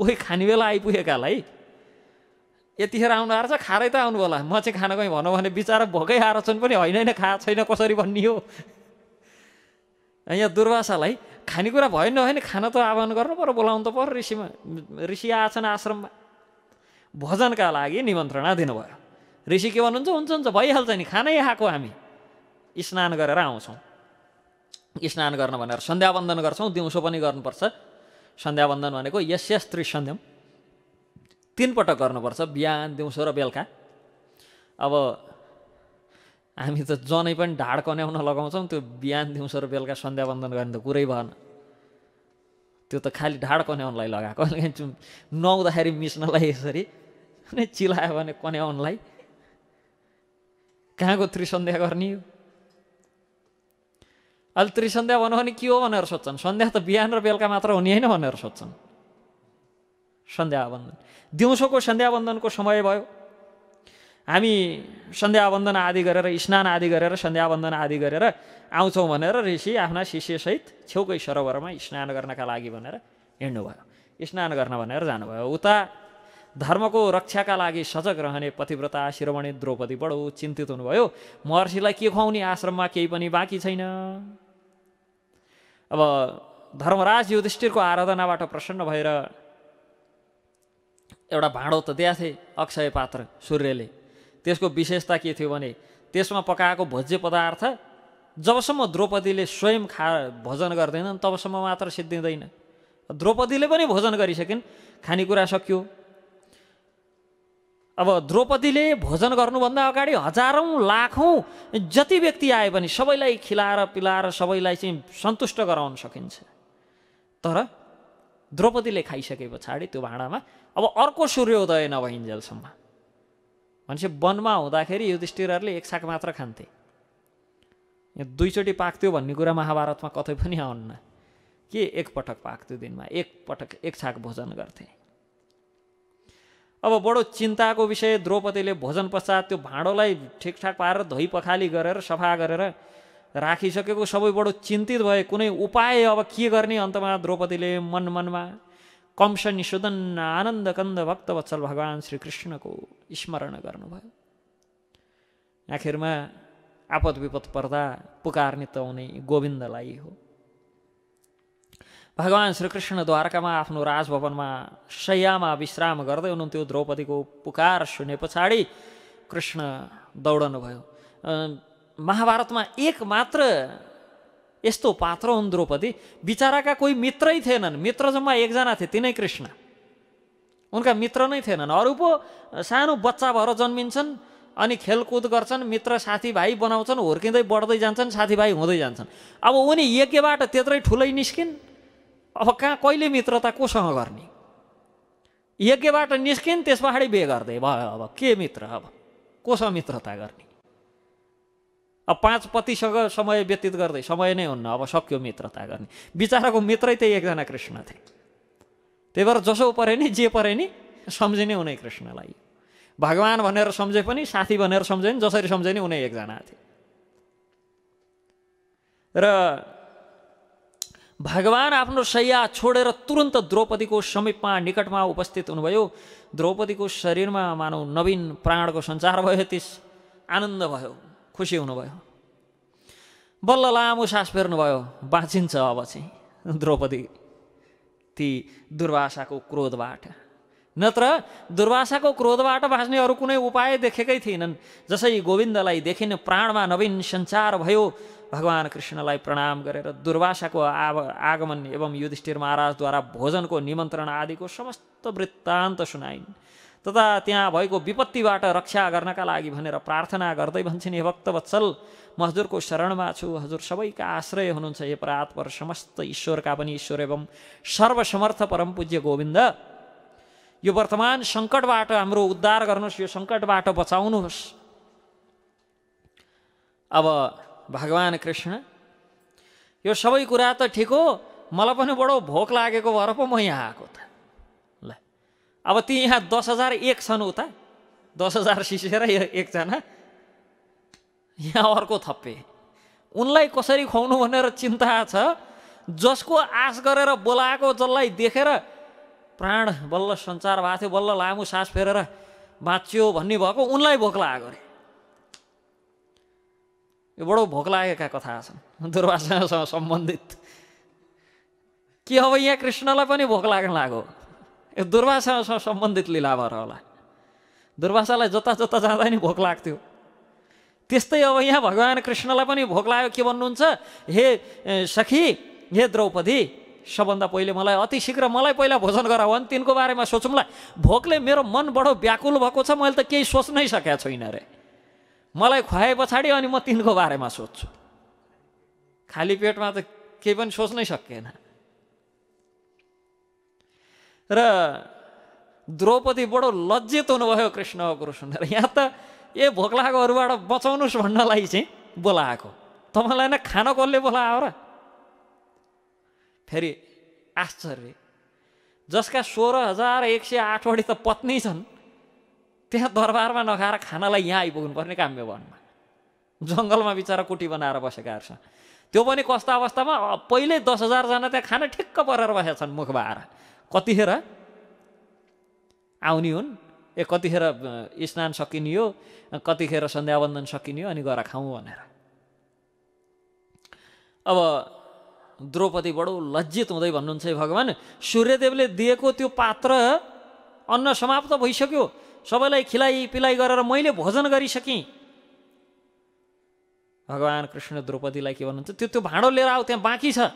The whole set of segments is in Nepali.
कोही खाने बेला आइपुगेकालाई यतिखेर आउनु आएर छ खारै त आउनु होला, म चाहिँ खान गएँ भनौँ भने बिचरा भोकै आएर छन् पनि होइन खा छैन कसरी भन्ने हो। यहाँ दुर्वासालाई खानेकुरा भयो नभए नि खाना त आह्वान गर्नु पर्यो, बोलाउनु त पर्यो। ऋषि आछन् आश्रममा, भोजनका लागि निमन्त्रणा दिनुभयो। ऋषि के भन्नुहुन्छ, हुन्छ हुन्छ भइहाल्छ नि, खानै आएको हामी स्नान गरेर आउँछौँ। स्नान गर्न भनेर सन्ध्यावन्दन गर्छौँ, दिउँसो पनि गर्नुपर्छ। सन्ध्यावन्दन भनेको यस्यस्त्री सन्ध्यम 3 पटक गर्नुपर्छ, बिहान दिउँसो र बेलुका। अब हामी त जनै पनि ढाड कन्याउन लगाउँछौँ, त्यो बिहान दिउँसो र बेलुका सन्ध्यावन्दन गर्ने त कुरै भएन। त्यो त खालि ढाड कन्याउनलाई लगाएको, नुहाउँदाखेरि मिच्नलाई यसरी अनि चिलायो भने कन्याउनलाई कहाँको त्रिसन्ध्या गर्ने हो। अहिले त्रिसन्ध्या भन्यो भने के हो भनेर सोध्छन्, सन्ध्या त बिहान र बेलुका मात्र हुने होइन भनेर सोध्छन्। सन्ध्यावन्दन दिउँसोको सन्ध्यावन्दनको समय भयो। हामी सन्ध्यावन्दन आदि गरेर स्नान आदि गरेर सन्ध्यावन्दन आदि गरेर आउँछौँ भनेर ऋषि आफ्ना शिष्यसहित छेउकै सरोवरमा स्नान गर्नका लागि भनेर हिँड्नुभयो। स्नान गर्न भनेर जानुभयो। उता धर्मको रक्षाका लागि सजग रहने पतिव्रता शिरोमणि द्रौपदी बडो चिन्तित हुनुभयो। महर्षिलाई के खुवाउने, आश्रममा केही पनि बाँकी छैन। अब धर्मराज युधिष्ठिरको आराधनाबाट प्रसन्न भएर एउटा भाँडो त दिएको थिए अक्षय पात्र सूर्यले। त्यसको विशेषता के थियो भने त्यसमा पकाएको भोज्य पदार्थ जबसम्म द्रौपदीले स्वयं भोजन गर्दैनन् तबसम्म मात्र सिद्धिँदैन। द्रौपदीले पनि भोजन गरिसकिन्, खानेकुरा सकियो। अब द्रौपदीले भोजन गर्नुभन्दा अगाडि हजारौँ लाखौँ जति व्यक्ति आए पनि सबैलाई खिलाएर पिलाएर सबैलाई चाहिँ सन्तुष्ट गराउन सकिन्छ। तर द्रौपदीले खाइसके पछाडि त्यो भाँडामा अब अर्को सूर्योदय नभइन्जेलसम्म, मान्छे वनमा हुँदाखेरि युधिष्ठिरहरूले 1 छाक मात्र खान्थे। यहाँ 2 चोटि पाक्थ्यो भन्ने कुरा महाभारतमा कतै पनि आउन्न कि 1 पटक पाक्थ्यो, दिनमा 1 पटक 1 छाक भोजन गर्थे। अब बडो चिन्ताको विषय, द्रौपदीले भोजन पश्चात त्यो भाँडोलाई ठिकठाक पारेर धोइ पखाली गरेर सफा गरेर राखिसकेको सबै बडो चिन्तित भए। कुनै उपाय अब के गर्ने? अन्तमा द्रौपदीले मनमा कंस निषुदन आनन्द कन्द भक्तवत्सल भगवान् श्रीकृष्णको स्मरण गर्नुभयो। आखिरमा आपद विपद पर्दा पुकार्ने त उनी गोविन्दलाई हो। भगवान् श्रीकृष्ण द्वारकामा आफ्नो राजभवनमा शय्यामा विश्राम गर्दै हुनुहुन्थ्यो। द्रौपदीको पुकार सुने पछाडि कृष्ण दौडनु भयो। महाभारतमा एक मात्र यस्तो पात्र हुन् द्रौपदी, बिचाराका कोही मित्रै थिएनन्। मित्र जम्मा 1 जना थिए, तिनै कृष्ण। उनका मित्र नै थिएनन्। अरू पो सानो बच्चा भएर जन्मिन्छन् अनि खेलकुद गर्छन्, मित्र साथीभाइ बनाउँछन्, हुर्किँदै बढ्दै जान्छन्, साथीभाइ हुँदै जान्छन्। अब उनी यज्ञबाट त्यत्रै ठुलै निस्किन्, अब कहाँ कहिले मित्रता कोसँग गर्ने? यज्ञबाट निस्किन्, त्यस पछाडि बिहे गर्दै भयो। अब के मित्र, अब कोसँग मित्रता गर्ने? अब 5 पतिसँग समय व्यतीत गर्दै समय नै हुन्न, अब सक्यो मित्रता गर्ने। बिचाराको मित्रै त्यही 1 जना कृष्ण थिए। त्यही भएर जसो परे नि जे परे नि सम्झिने उनै कृष्णलाई। भगवान् भनेर सम्झे पनि, साथी भनेर सम्झे नि, जसरी सम्झे नि उनै 1 जना थिए। र भगवान् आफ्नो शय्या छोडेर तुरन्त द्रौपदीको समीपमा निकटमा उपस्थित हुनुभयो। द्रौपदीको शरीरमा मानव नवीन प्राणको सञ्चार भयो। त्यस आनन्द भयो, खुसी हुनुभयो। बल्ल लामो सास फेर्नुभयो। बाँचिन्छ अब चाहिँ द्रौपदी ती दुर्वासाको क्रोधबाट। नत्र दुर्वासाको क्रोधबाट बाँच्ने अरू कुनै उपाय देखेकै थिएनन्। जसै गोविन्दलाई देखिन प्राणमा नवीन सञ्चार भयो। भगवान् कृष्णलाई प्रणाम गरेर दुर्वासाको आगमन एवं युधिष्ठिर महाराजद्वारा भोजनको निमन्त्रण आदिको समस्त वृत्तान्त सुनाइन्। तथा त्यहाँ भएको विपत्तिबाट रक्षा गर्नका लागि भनेर प्रार्थना गर्दै भन्छन्, हे भक्तवत्सल, म हजुरको शरणमा छु। हजुर सबैका आश्रय हुनुहुन्छ। हे परात्पर समस्त ईश्वरका पनि ईश्वर एवं सर्वसमर्थ परम पूज्य गोविन्द, यो वर्तमान सङ्कटबाट हाम्रो उद्धार गर्नुहोस्, यो सङ्कटबाट बचाउनुहोस्। अब भगवान् कृष्ण, यो सबै कुरा त ठिक हो, मलाई पनि बडो भोक लागेको भएर पो म यहाँ आएको त। ल अब ती यहाँ 10,001 छन्, उता 10,000 शिष्य र 1 जना, यहाँ अर्को थप्पे। उनलाई कसरी खुवाउनु भनेर चिन्ता छ। जसको आश गरेर बोलाएको, जसलाई देखेर प्राण बल्ल सञ्चार भएको थियो, बल्ल लामो सास फेरेर बाँच्यो भन्ने भएको, उनलाई भोक लागेको अरे। यो बडो भोक लागेका कथा छन् दुर्वासासँग सम्बन्धित। कि अब यहाँ कृष्णलाई पनि भोक लाग्न लाग्यो? यो दुर्वासासँग सम्बन्धित लीला भएर होला। दुर्वासालाई जता जता जाँदा नि भोक लाग्थ्यो। त्यस्तै अब यहाँ भगवान् कृष्णलाई पनि भोक लाग्यो। के भन्नुहुन्छ? हे सखी, हे द्रौपदी, सबभन्दा पहिले मलाई अति शीघ्र मलाई पहिला भोजन गराऊ अनि तिनको बारेमा सोचौँला। भोकले मेरो मन बडो व्याकुल भएको छ, मैले त केही सोच्नै सकेको छैन रे। मलाई खुवाए पछाडि अनि म तिनको बारेमा सोध्छु। खाली पेटमा त केही पनि सोच्नै सकिएन। र द्रौपदी बडो लज्जित हुनुभयो कृष्णको कुरो सुनेर। यहाँ त ए भोक लागेकोहरूबाट बचाउनुहोस् भन्नलाई चाहिँ बोलाएको, तपाईँलाई नै खान कसले बोलायो र? फेरि आश्चर्य, जसका 16,108 त पत्नी छन् त्यहाँ दरबारमा नखाएर खानालाई यहाँ आइपुग्नु पर्ने काम्य वनमा, जङ्गलमा बिचरा कुटी बनाएर बसेकाहरू छन्। त्यो पनि कस्ता अवस्थामा? पहिले 10,000 जना त्यहाँ खाना ठिक्क परेर बसेका छन् मुख बाएर। कतिखेर आउने हुन्, कतिखेर स्नान सकिनियो, कतिखेर सन्ध्यावन्दन सकिनियो, अनि गएर खाउँ भनेर। अब द्रौपदी बडो लज्जित हुँदै भन्नुहुन्छ, भगवान् सूर्यदेवले दिएको त्यो पात्र अन्न समाप्त भइसक्यो, सबैलाई खिलाइ पिलाइ गरेर मैले भोजन गरिसकेँ। भगवान् कृष्ण द्रौपदीलाई के भन्नुहुन्छ? त्यो भाँडो लिएर आऊ, त्यहाँ बाँकी छ,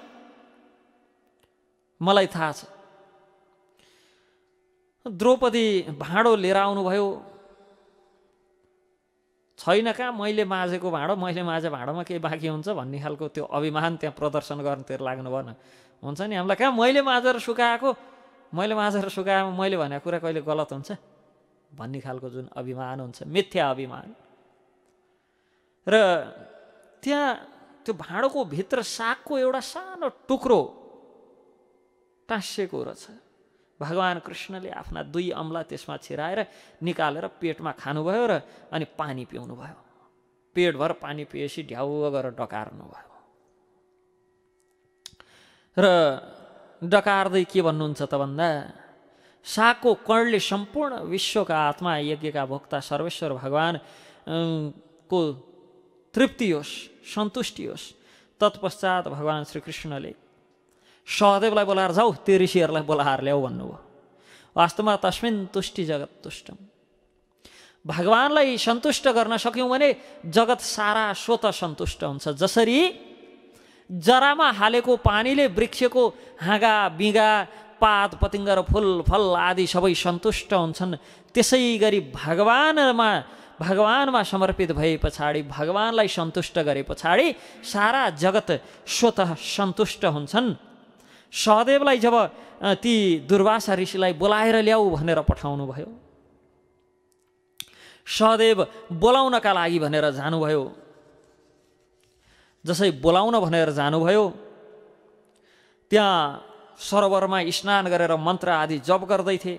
मलाई थाहा छ। द्रौपदी भाँडो लिएर आउनुभयो। छैन कहाँ, मैले माझेको भाँडो, मैले माझे भाँडोमा केही बाँकी हुन्छ भन्ने खालको त्यो अभिमान त्यहाँ प्रदर्शन गर्नुतिर लाग्नु भएन। हुन्छ नि हामीलाई कहाँ मैले माझेर सुकाएको, मैले माझेर सुकाएमा मैले भनेको कुरा कहिले गलत हुन्छ भन्ने खालको जुन अभिमान हुन्छ, मिथ्या अभिमान। र त्यहाँ त्यो भाँडोको भित्र सागको एउटा सानो टुक्रो टाँसिएको रहेछ। भगवान् कृष्णले आफ्ना 2 अम्ला त्यसमा छिराएर निकालेर पेटमा खानुभयो र अनि पानी पिउनु भयो। पेटभर पानी पिएपछि ढ्याउ गरेर डकार्नु भयो। र डकार्दै के भन्नुहुन्छ त भन्दा, सागको कणले सम्पूर्ण विश्वका आत्मा यज्ञका भोक्ता सर्वेश्वर भगवान् को तृप्ति होस्, सन्तुष्टि होस्। तत्पश्चात भगवान् श्रीकृष्णले सहदेवलाई बोलाएर जाऊ, त्यो ऋषिहरूलाई बोलाएर ल्याऊ भन्नुभयो। वास्तवमा तस्मिन् तुष्टि जगत तुष्टम। भगवान्लाई सन्तुष्ट गर्न सक्यौँ भने जगत सारा स्वतः सन्तुष्ट हुन्छ। जसरी जरामा हालेको पानीले वृक्षको हाँगा बिगा पात पतिङ्ग र फुल फल आदि सबै सन्तुष्ट हुन्छन्, त्यसै गरी भगवानमा समर्पित भए पछाडि, भगवान्लाई सन्तुष्ट गरे पछाडि सारा जगत स्वतः सन्तुष्ट हुन्छन्। सहदेवलाई जब ती दुर्वासा ऋषिलाई बोलाएर ल्याऊ भनेर पठाउनु भयो, सहदेव बोलाउनका लागि भनेर जानुभयो। जसै बोलाउन भनेर जानुभयो, त्यहाँ सरोवरमा स्नान गरेर मन्त्र आदि जप गर्दै थिए।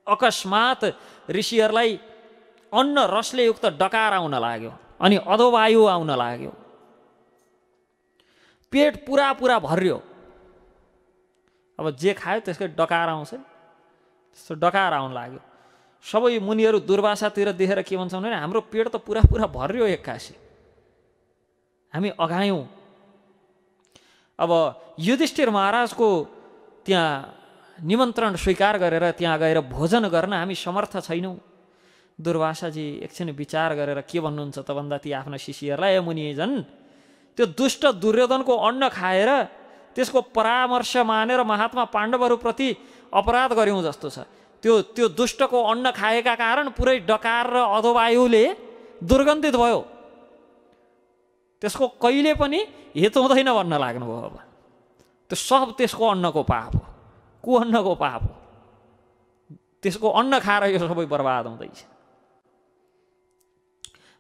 अकस्मात ऋषिहरूलाई अन्न रसले युक्त डकार आउन लाग्यो, अनि अधोवायु आउन लाग्यो। पेट पुरा भर्यो। अब जे खायो त्यसकै डकार आउँछ, त्यस्तो डकार आउन लाग्यो। सबै मुनिहरू दुर्वासातिर देखेर के भन्छन् भने, हाम्रो पेट त पुरा भर्यो एक्कासी, हामी अघायौँ। अब युधिष्ठिर महाराजको त्यहाँ निमन्त्रण स्वीकार गरेर त्यहाँ गएर भोजन गर्न हामी समर्थ छैनौँ। दुर्वासाजी एकछिन विचार गरेर के भन्नुहुन्छ त भन्दा, ती आफ्ना शिष्यहरूलाई, मुनिजन, त्यो दुष्ट दुर्योधनको अन्न खाएर त्यसको परामर्श मानेर महात्मा पाण्डवहरूप्रति अपराध गर्यौँ जस्तो छ। त्यो दुष्टको अन्न खाएका कारण पुरै डकार र अधोवायुले दुर्गन्धित भयो। त्यसको कहिले पनि हित हुँदैन भन्न लाग्नुभयो। अब त्यो सब त्यसको अन्नको पाप हो, कुअन्नको पाप हो। त्यसको अन्न खाएर यो सबै बर्बाद हुँदैछ।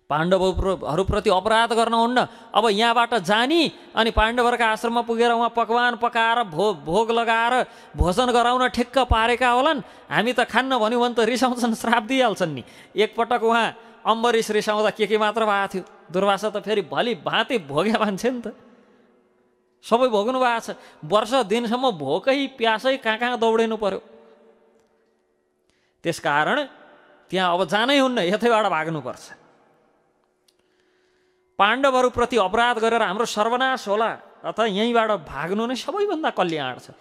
पाण्डवहरूप्रति अपराध गर्न हुन्न। अब यहाँबाट जानी अनि पाण्डवहरूका आश्रममा पुगेर उहाँ पकवान पकाएर भोग लगाएर भोजन गराउन ठिक्क पारेका होलान्। हामी त खान्न भन्यो भने त रिसाउँछन्, श्राप दिइहाल्छन् नि। एकपटक उहाँ अम्बरीश रिसाउँदा के मात्र भएको थियो। दुर्वासा त फेरि भली भाँति भोग्या मान्छे नि त, सबै भोग्नु भएको छ। वर्ष दिनसम्म भोकै प्यासै कहाँ दौडिनु पर्यो। त्यसकारण त्यहाँ अब जानै हुन्न, यतैबाट भाग्नुपर्छ। पाण्डवहरूप्रति अपराध गरेर हाम्रो सर्वनाश होला अथवा यहीँबाट भाग्नु नै सबैभन्दा कल्याण छ।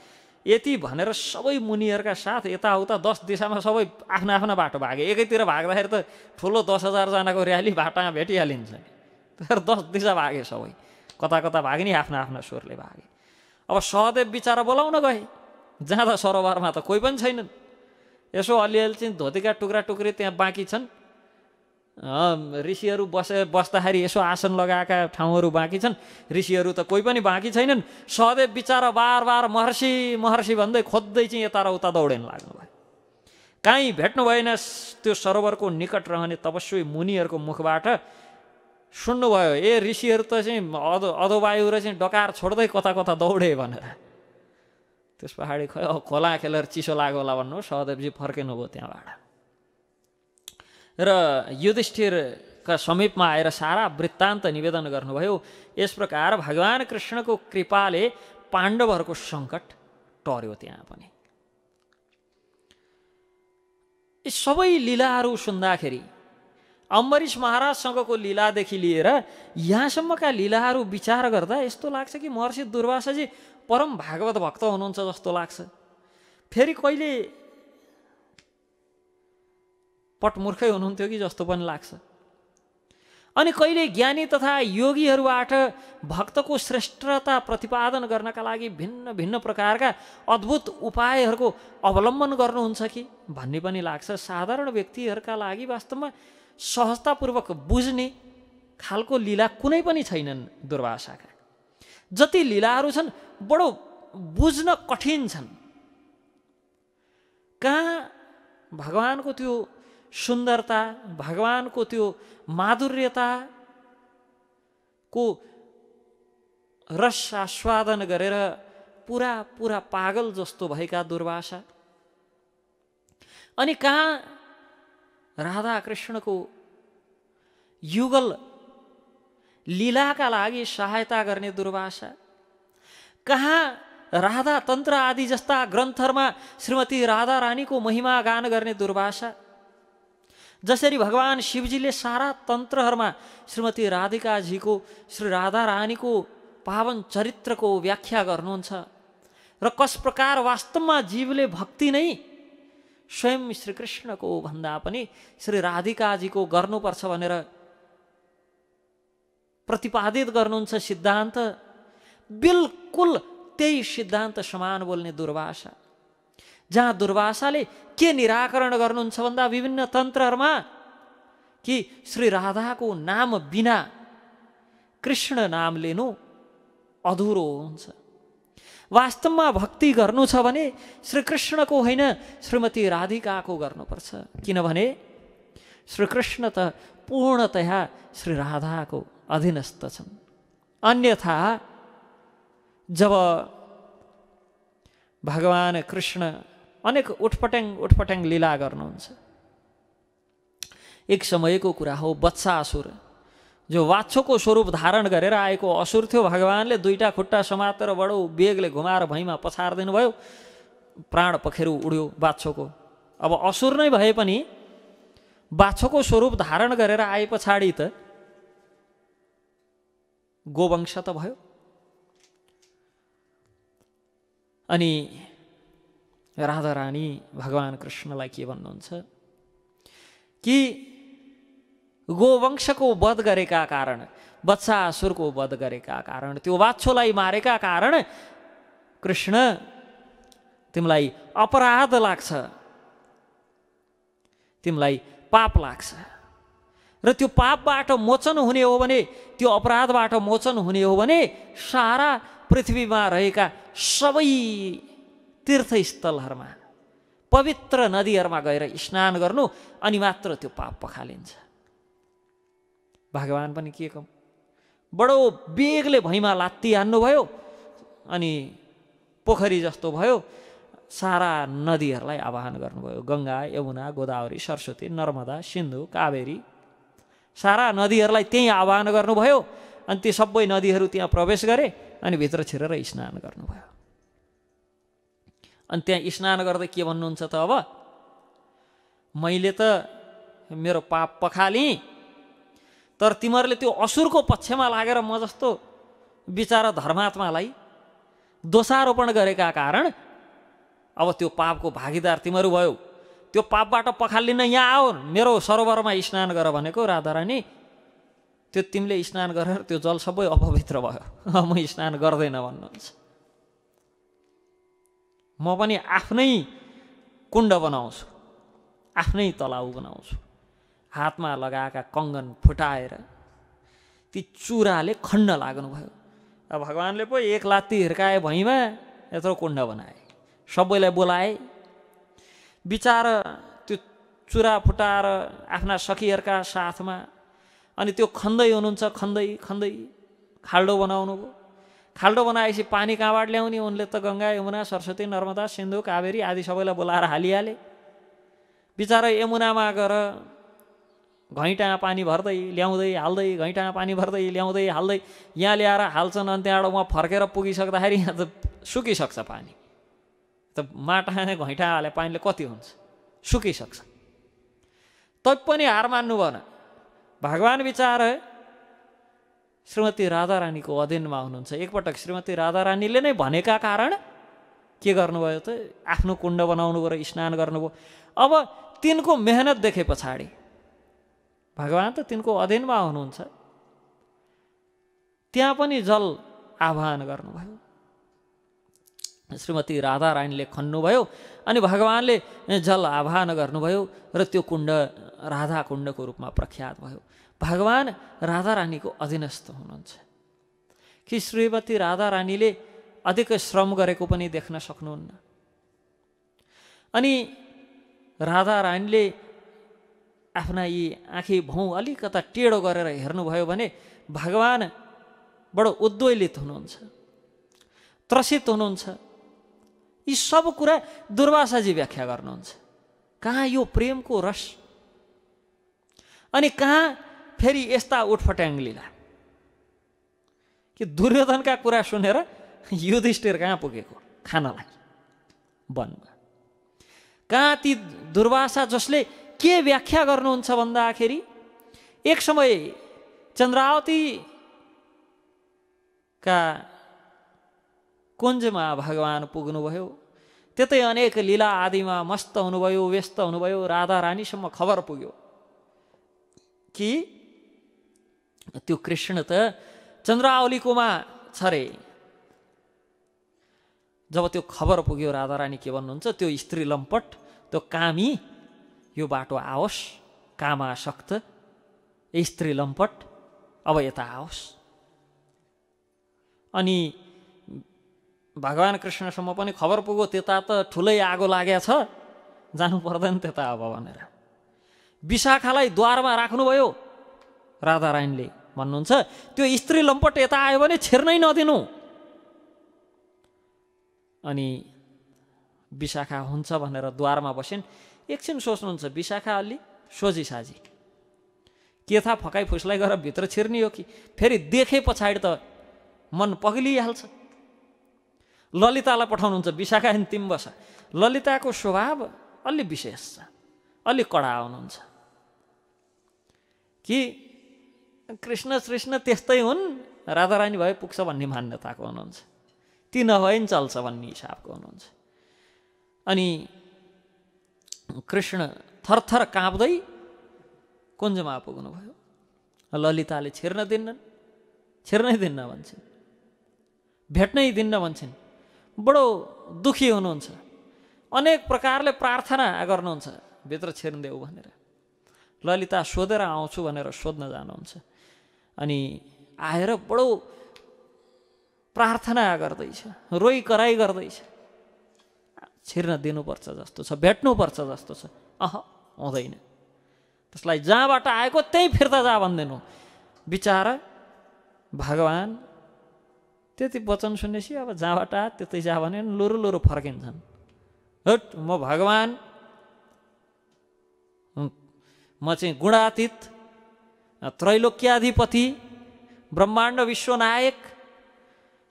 यति भनेर सबै मुनिहरूका साथ यताउता 10 दिशामा सबै आफ्ना आफ्ना बाटो भागे। एकैतिर भाग्दाखेरि त ठुलो 10,000 जनाको र्याली बाटामा भेटिहालिन्छ, तर 10 दिशा भागे सबै, कता कता भागे नि आफ्ना आफ्ना स्वरले भागे। अब सहदेव बिचारा बोलाउन गए, जाँदा सरोवरमा त कोही पनि छैनन्। यसो अलिअलि चाहिँ धोतीका टुक्रा टुक्री त्यहाँ बाँकी छन्, ऋषिहरू बस्दाखेरि यसो आसन लगाएका ठाउँहरू बाँकी छन्, ऋषिहरू त कोही पनि बाँकी छैनन्। सहदेव बिचारा बार बार महर्षि महर्षि भन्दै खोज्दै चाहिँ यता र उता दौडेन लाग्नुभयो। काहीँ भेट्नु भएन। त्यो सरोवरको निकट रहने तपस्वी मुनिहरूको मुखबाट सुन्नुभयो, ए ऋषिहरू त चाहिँ अधोवायु र चाहिँ डकार छोड्दै कता कता दौडे भनेर। त्यस पछाडि खोला खेलेर चिसो लाग्यो होला भन्नु, सहदेवजी फर्किनुभयो त्यहाँबाट र युधिष्ठिरका समीपमा आएर सारा वृत्तान्त निवेदन गर्नुभयो। यस प्रकार भगवान कृष्णको कृपाले पाण्डवहरूको सङ्कट टर्यो। त्यहाँ पनि यी सबै लीलाहरू सुन्दाखेरि अम्बरीश महाराजसँगको लीलादेखि लिएर यहाँसम्मका लीलाहरू विचार गर्दा यस्तो लाग्छ कि महर्षि दुर्वासाजी परम भागवत भक्त हुनुहुन्छ जस्तो लाग्छ। फेरि कहिले पटमूर्खै हुनुहुन्थ्यो कि जस्तो पनि लाग्छ। अनि कहिले ज्ञानी तथा योगीहरूबाट भक्तको श्रेष्ठता प्रतिपादन गर्नका लागि भिन्न भिन्न प्रकारका अद्भुत उपायहरूको अवलम्बन गर्नुहुन्छ कि भन्ने पनि लाग्छ। साधारण व्यक्तिहरूका लागि वास्तवमा सहजतापूर्वक बुझ्ने खालको लीला कुनै पनि छैनन् दुर्वासाका। जति लीलाहरू छन् बडो बुझ्न कठिन छन्। कहाँ भगवानको त्यो सुन्दरता, भगवानको त्यो माधुर्यताको रस आस्वादन गरेर पुरा पुरा पागल जस्तो भएका दुर्वासा, अनि कहाँ राधा कृष्णको युगल लीलाका लागि सहायता गर्ने दुर्वासा, कहाँ राधा तन्त्र आदि जस्ता ग्रन्थहरूमा श्रीमती राधा रानीको महिमा गान गर्ने दुर्वासा। जसरी भगवान शिवजीले सारा तन्त्रहरूमा श्रीमती राधिकाजीको, श्री राधा रानीको पावन चरित्रको व्याख्या गर्नुहुन्छ र कस प्रकार वास्तवमा जीवले भक्ति नै स्वयं श्रीकृष्णको भन्दा पनि श्री राधिकाजीको गर्नुपर्छ भनेर प्रतिपादित गर्नुहुन्छ सिद्धान्त। बिल्कुल त्यही सिद्धान्त समान बोल्ने दुर्वासा, जहाँ दुर्वासाले के निराकरण गर्नुहुन्छ भन्दा विभिन्न तन्त्रहरूमा कि श्री राधाको नाम बिना कृष्ण नाम लिनु अधुरो हुन्छ। वास्तवमा भक्ति गर्नु छ भने श्रीकृष्णको होइन श्रीमती राधिकाको गर्नुपर्छ, किनभने श्रीकृष्ण त पूर्णतया श्री राधाको अधीनस्थ छन्। अन्यथा जब भगवान कृष्ण अनेक उठपट्याङ लीला गर्नुहुन्छ। एक समयको कुरा हो, वत्सासुर जो वाच्छोको स्वरूप धारण गरेर आएको असुर थियो, भगवानले दुईटा खुट्टा समातेर बडो बेगले घुमाएर भैँमा पछारिदिनु भयो, प्राण पखेरु उड्यो वाच्छोको। अब असुर नै भए पनि वाच्छोको स्वरूप धारण गरेर आए पछाडि त गोवंश त भयो। अनि राधा रानी भगवान कृष्णलाई के भन्नुहुन्छ कि गोवंशको वध गरेका कारण, वत्सासुरको वध गरेका कारण, त्यो वाच्छोलाई मारेका कारण कृष्ण तिमीलाई अपराध लाग्छ, तिमीलाई पाप लाग्छ र त्यो पापबाट मोचन हुने हो भने, त्यो अपराधबाट मोचन हुने हो भने सारा पृथ्वीमा रहेका सबै तीर्थस्थलहरूमा, पवित्र नदीहरूमा गएर स्नान गर्नु, अनि मात्र त्यो पाप पखालिन्छ। भगवान पनि के कम बडो बेगले भैँमा लात्ती हान्नुभयो, अनि पोखरी जस्तो भयो, सारा नदीहरूलाई आवाहन गर्नुभयो। गङ्गा, यमुना, गोदावरी, सरस्वती, नर्मदा, सिन्धु, कावेरी, सारा नदीहरूलाई त्यहीँ आवाहन गर्नुभयो। अनि ती सबै नदीहरू त्यहाँ प्रवेश गरे अनि भित्र छिरेर स्नान गर्नुभयो। अनि त्यहाँ स्नान गर्दै के भन्नुहुन्छ त, अब मैले त मेरो पाप पखालेँ, तर तिमीहरूले त्यो असुरको पक्षमा लागेर म जस्तो बिचारा धर्मात्मालाई दोषारोपण गरेका कारण अब त्यो पापको भागीदार तिमीहरू भयो। त्यो पापबाट पखालिन यहाँ आओ, मेरो सरोवरमा स्नान गर भनेको राधारानी। त्यो तिमीले स्नान गरेर त्यो जल सबै अपवित्र भयो, म स्नान गर्दैन भन्नुहुन्छ। म पनि आफ्नै कुण्ड बनाउँछु, आफ्नै तलाउ बनाउँछु। हातमा लगाएका कङ्गन फुटाएर ती चुराले खण्ड लाग्नुभयो। अब भगवान्ले पो एक लात्ती हिर्काए भुइँमा, यत्रो कुण्ड बनाए, सबैलाई बोलाए। बिचारा त्यो चुरा फुटाएर आफ्ना सखीहरूका साथमा, अनि त्यो खन्दै हुनुहुन्छ, खन्दै खन्दै खाल्डो बनाउनु भयो। खाल्डो बनाएपछि पानी कहाँबाट ल्याउने? उनले त गङ्गा, यमुना, सरस्वती, नर्मदा, सिन्धु, कावेरी आदि सबैलाई बोलाएर हालिहाले। बिचारा यमुनामा गएर घैँटा पानी भर्दै ल्याउँदै हाल्दै, घैँटा पानी भर्दै ल्याउँदै हाल्दै यहाँ ल्याएर हाल्छन्। अनि त्यहाँबाट उहाँ फर्केर पुगिसक्दाखेरि यहाँ त सुकिसक्छ पानी। त माटा घैँटा हाले पानीले कति हुन्छ? सुकिसक्छ। तैपनि हार मान्नु भएन। भगवान् बिचारा श्रीमती राधारानीको अधीनमा हुनुहुन्छ। एकपटक श्रीमती राधारानीले नै भनेका कारण के गर्नुभयो त? आफ्नो कुण्ड बनाउनु भयो र स्नान गर्नुभयो। अब तिनको मेहनत देखे पछाडि भगवान् त तिनको अधीनमा हुनुहुन्छ, त्यहाँ पनि जल आह्वान गर्नुभयो। श्रीमती राधारानीले खन्नुभयो अनि भगवान्ले जल आह्वान गर्नुभयो र त्यो कुण्ड राधा कुण्डको रूपमा प्रख्यात भयो। भगवान् राधारानीको अधीनस्थ हुनुहुन्छ कि श्रीमती राधारानीले अधिक श्रम गरेको पनि देख्न सक्नुहुन्न। अनि राधारानीले आफ्ना यी आँखी भौँ अलिकता टेढो गरेर हेर्नुभयो भने भगवान् बडो उद्वेलित हुनुहुन्छ, त्रसित हुनुहुन्छ। यी सब कुरा दुर्वासाजी व्याख्या गर्नुहुन्छ। कहाँ यो प्रेमको रस, अनि कहाँ फेरि यस्ता उठफट्याङ लीला कि दुर्योधनका कुरा सुनेर युधिष्ठिर कहाँ पुगेको खानलाई वनमा। कहाँ ती दुर्वासा जसले के व्याख्या गर्नुहुन्छ भन्दाखेरि एक समय चन्द्रावतीका कुञ्जमा भगवान् पुग्नुभयो। त्यतै अनेक लीला आदिमा मस्त हुनुभयो, व्यस्त हुनुभयो। राधारानीसम्म खबर पुग्यो कि त्यो कृष्ण त चन्द्रावलीकोमा छ रे। जब त्यो खबर पुग्यो, राधारानी के भन्नुहुन्छ? त्यो स्त्री लम्पट, त्यो कामी यो बाटो आओस्, कामासक्त स्त्री लम्पट अब यता आओस्। अनि भगवान् कृष्णसम्म पनि खबर पुग्यो, त्यता त ठुलै आगो लागेको छ, जानु पर्दैन त्यता अब भनेर विशाखालाई द्वारमा राख्नुभयो। राधारानीले भन्नुहुन्छ त्यो स्त्री लम्पट यता आयो भने छिर्नै नदिनु। अनि विशाखा हुन्छ भनेर द्वारमा बसिन्। एकछिन सोच्नुहुन्छ, विशाखा अलि सोझी साझी के थाहा फकाइ फुस्लाई गरेर भित्र छिर्ने हो कि? फेरि देखे पछाडि त मन पग्लिहाल्छ। ललितालाई पठाउनुहुन्छ, विशाखा तिमी बस। ललिताको स्वभाव अलि विशेष छ, अलि कडा हुनुहुन्छ कि कृष्ण कृष्ण त्यस्तै हुन्, राधारानी भए पुग्छ भन्ने मान्यताको हुनुहुन्छ। ती नभए नि चल्छ भन्ने हिसाबको हुनुहुन्छ। अनि कृष्ण थरथर काँप्दै कुञ्जमा पुग्नुभयो। ललिताले छिर्न दिन्नन्, छिर्नै दिन्न भन्छन्, भेट्नै दिन्न भन्छन्। बडो दुखी हुनुहुन्छ, अनेक प्रकारले प्रार्थना गर्नुहुन्छ भित्र छिर्देऊ भनेर। ललिता सोधेर आउँछु भनेर सोध्न जानुहुन्छ। अनि आएर बडो प्रार्थना गर्दैछ, रोइ कराई गर्दैछ। छिर्न दिनुपर्छ जस्तो छ, भेट्नुपर्छ जस्तो छ। हुँदैन, त्यसलाई जहाँबाट आएको त्यही फिर्ता जा भन्दैनौ। बिचारा भगवान् त्यति वचन सुनेपछि अब जहाँबाट आयो त्यतै जा भने लुरु लुरु फर्किन्छन्। हट, म भगवान्, म चाहिँ गुणातीत, त्रैलोक्याधिपति, ब्रह्माण्ड विश्वनायक,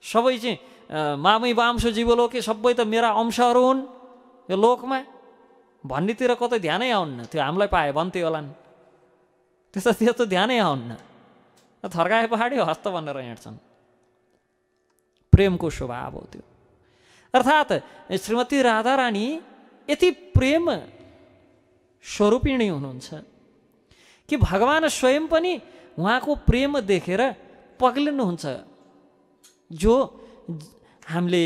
सबै चाहिँ मामै वांश जीवलोके सबै त मेरा अंशहरू हुन् यो लोकमा। भन्नेतिर कतै ध्यानै आउन्न, त्यो हामीलाई पाए भन्थे होलान्, त्यस्तो ध्यानै आउन्न, थर्काए पहाडी हस्त भनेर हिँड्छन्। प्रेमको स्वभाव हो त्यो। अर्थात् श्रीमती राधारानी यति प्रेम स्वरूपिणी हुनुहुन्छ कि भगवान स्वयं पनि उहाँको प्रेम देखेर पग्लिनुहुन्छ, जो हामीले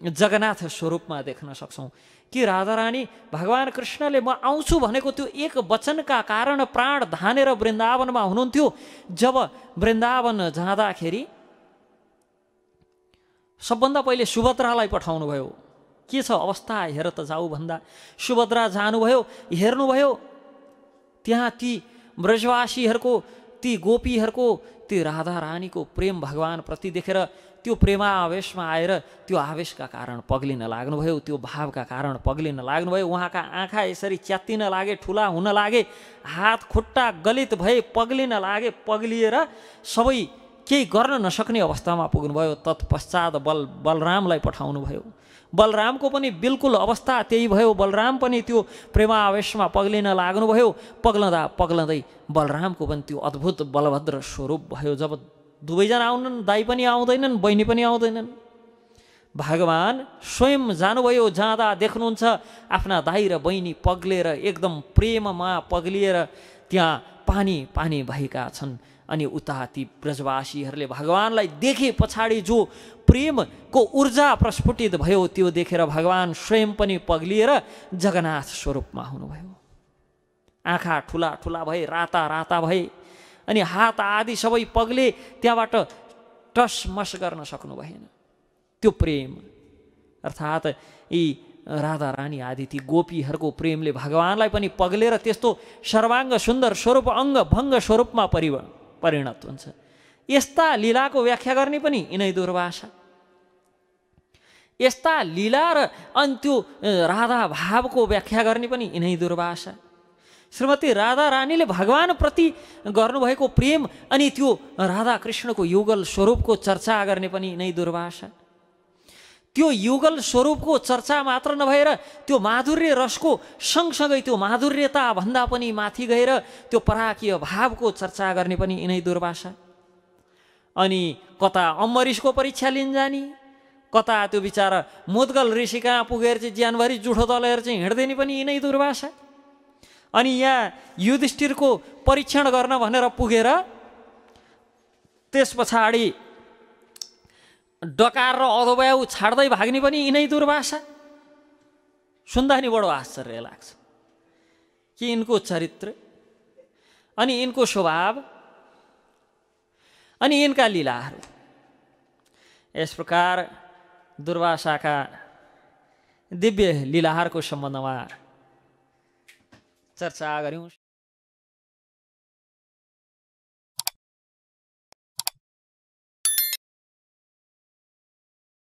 जगन्नाथ स्वरूपमा देख्न सक्छौँ। कि राधारानी भगवान कृष्णले म आउँछु भनेको त्यो एक वचनका कारण प्राण धानेर वृन्दावनमा हुनुहुन्थ्यो। जब वृन्दावन जाँदाखेरि सबभन्दा पहिले सुभद्रालाई पठाउनु भयो। के छ अवस्था हेर त जाऊ भन्दा सुभद्रा जानुभयो, हेर्नुभयो त्यहाँ ती ब्रजवासीहरूको, ती गोपीहरूको, ती राधारानीको प्रेम भगवानप्रति देखेर त्यो प्रेमावेशमा आएर त्यो आवेशका कारण पग्लिन लाग्नुभयो, त्यो भावका कारण पग्लिन लाग्नुभयो। उहाँका आँखा यसरी च्यात्तिन लागे, ठुला हुन लागे, हात खुट्टा गलित भए, पग्लिन लागे, पग्लिएर सबै केही गर्न नसक्ने अवस्थामा पुग्नुभयो। तत्पश्चात बलरामलाई पठाउनु भयो। बलरामको पनि बिल्कुल अवस्था त्यही भयो। बलराम पनि त्यो प्रेमावेशमा पग्लिन लाग्नुभयो। पग्लँदा पग्लँदै बलरामको पनि त्यो अद्भुत बलभद्र स्वरूप भयो। जब दुवैजना आउनन्, दाइ पनि आउँदैनन्, बहिनी पनि आउँदैनन्, भगवान स्वयं जानुभयो। जाँदा देख्नुहुन्छ आफ्ना दाइ र बहिनी पग्लेर एकदम प्रेममा पग्लिएर त्यहाँ पानी पानी भएका छन्। अनि उता ती ब्रजवासीहरूले भगवानलाई देखे पछाडि जो प्रेमको ऊर्जा प्रस्फुटित भयो, त्यो देखेर भगवान स्वयं पनि पग्लिएर जगन्नाथ स्वरूपमा हुनुभयो। आँखा ठुला ठुला भए, राता राता भए, अनि हात आदि सबै पग्ले, त्यहाँबाट टसमस गर्न सक्नु भएन। त्यो प्रेम अर्थात् यी राधारानी आदि ती गोपीहरूको प्रेमले भगवानलाई पनि पग्लेर त्यस्तो सर्वाङ्ग सुन्दर स्वरूप अङ्ग भङ्ग स्वरूपमा परिणत हुन्छ। यस्ता लीलाको व्याख्या गर्ने पनि यिनै दुर्वासा। यस्ता लीला र अनि त्यो राधा भावको व्याख्या गर्ने पनि यिनै दुर्वासा। श्रीमती राधारानीले भगवानप्रति गर्नुभएको प्रेम अनि त्यो राधा कृष्णको युगल स्वरूपको चर्चा गर्ने पनि यिनै दुर्वासा। त्यो युगल स्वरूपको चर्चा मात्र नभएर त्यो माधुर्य रसको सँगसँगै त्यो माधुर्यता भन्दा पनि माथि गएर त्यो पराकीय भावको चर्चा गर्ने पनि यिनै दुर्वासा। अनि कता अम्बरीशको परीक्षा लिन जाने, कता त्यो बिचारा मुद्गल ऋषि कहाँ पुगेर चाहिँ ज्यानभरि जुठो दलेर चाहिँ हिँड्दैन पनि यिनै दुर्वासा। अनि यहाँ युधिष्ठिरको परीक्षण गर्न भनेर पुगेर त्यस पछाडि डकार र अधोबाउ छाड्दै भाग्ने पनि यिनै दुर्वासा। सुन्दा नि बडो आश्चर्य लाग्छ कि यिनको चरित्र अनि यिनको स्वभाव अनि यिनका लीलाहरू। यस प्रकार दुर्वासाका दिव्य लीलाहरूको सम्बन्धमा चर्चा गऱ्यौँ।